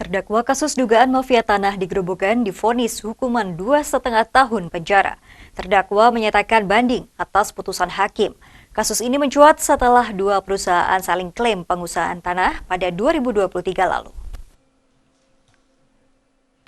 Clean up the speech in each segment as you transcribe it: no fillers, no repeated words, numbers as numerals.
Terdakwa kasus dugaan mafia tanah di Grobogan divonis hukuman 2,5 tahun penjara. Terdakwa menyatakan banding atas putusan hakim. Kasus ini mencuat setelah dua perusahaan saling klaim pengusahaan tanah pada 2023 lalu.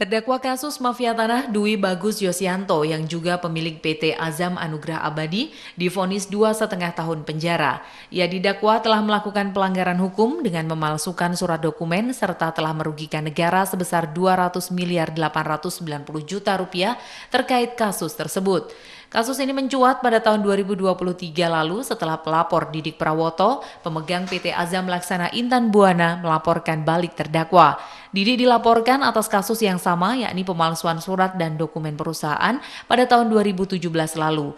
Terdakwa kasus mafia tanah Dwi Bagus Yosyanto yang juga pemilik PT Azam Anugrah Abadi divonis 2,5 tahun penjara. Ia didakwa telah melakukan pelanggaran hukum dengan memalsukan surat dokumen serta telah merugikan negara sebesar 200 miliar 890 juta rupiah terkait kasus tersebut. Kasus ini mencuat pada tahun 2023 lalu setelah pelapor Didik Prawoto, pemegang PT Azam Laksana Intan Buana, melaporkan balik terdakwa. Didik dilaporkan atas kasus yang sama, yakni pemalsuan surat dan dokumen perusahaan pada tahun 2017 lalu.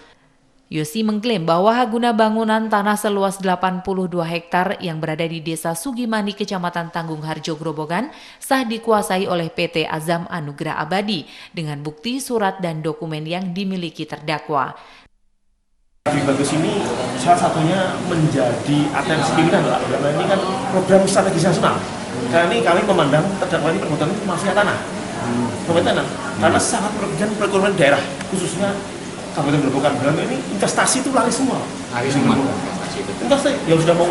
Yosi mengklaim bahwa hak guna bangunan tanah seluas 82 hektar yang berada di Desa Sugimani, Kecamatan Tanggung Harjo, Grobogan, sah dikuasai oleh PT Azam Anugrah Abadi dengan bukti surat dan dokumen yang dimiliki terdakwa. Dwi Bagus ini salah satunya menjadi atensi pimpinan, Pak, karena ini kan program strategis nasional. Karena ini kami memandang terdakwa ini perbuatan mafia tanah, karena sangat merugikan perekonomian daerah, khususnya Kabupaten Grobogan. Ini investasi itu lari semua. Investasi yang sudah mau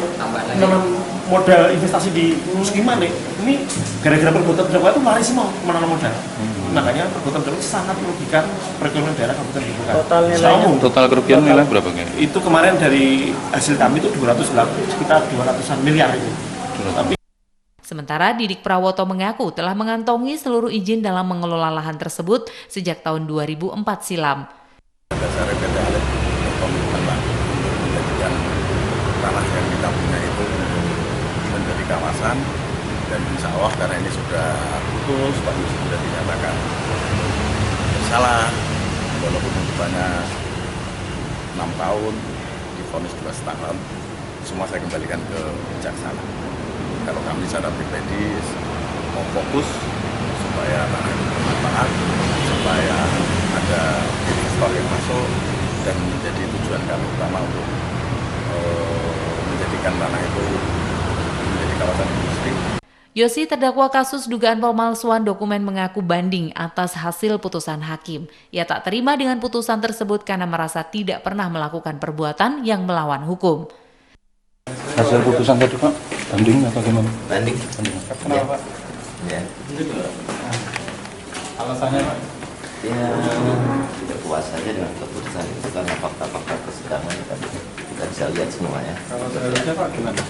menanam modal investasi di Sugimani, ini gara-gara perbuatan terdakwa itu lari semua menanam modal. Makanya perbuatan terdakwa sangat merugikan perekonomian daerah Kabupaten Grobogan. Total kerugian nilai berapa? Itu kemarin dari hasil kami itu sekitar 200-an miliar itu. Sementara Didik Prawoto mengaku telah mengantongi seluruh izin dalam mengelola lahan tersebut sejak tahun 2004 silam. Dasar PT Alif berkomitmen menjadikan tanah yang kita punya itu menjadi kawasan, dan insya Allah karena ini sudah putus, sudah dinyatakan bersalah, walaupun hukumannya 6 tahun, divonis 2,5 tahun, semua saya kembalikan ke kejaksaan. Kalau kami secara pribadi mau fokus supaya tanah itu bermanfaat, supaya ada investor yang masuk, dan menjadi tujuan kami utama untuk menjadikan tanah itu menjadi kawasan industri. Yosi, terdakwa kasus dugaan pemalsuan dokumen, mengaku banding atas hasil putusan hakim. Ia tak terima dengan putusan tersebut karena merasa tidak pernah melakukan perbuatan yang melawan hukum. Hasil putusan tadi, Pak, banding atau gimana? Banding. Kenapa, Pak? Ya. Alasannya, Pak? Ya, tidak puas saja dengan keputusan itu karena fakta-fakta persidangan kita bisa lihat semuanya. Kalau seharusnya, Pak, gimana?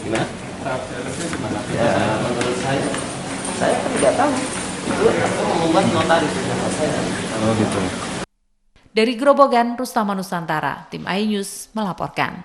Gimana? Seharusnya gimana? Ya, menurut saya kan tidak tahu. Itu aku membuat notaris saya. Oh gitu. Dari Grobogan, Rustama Nusantara, Tim iNews melaporkan.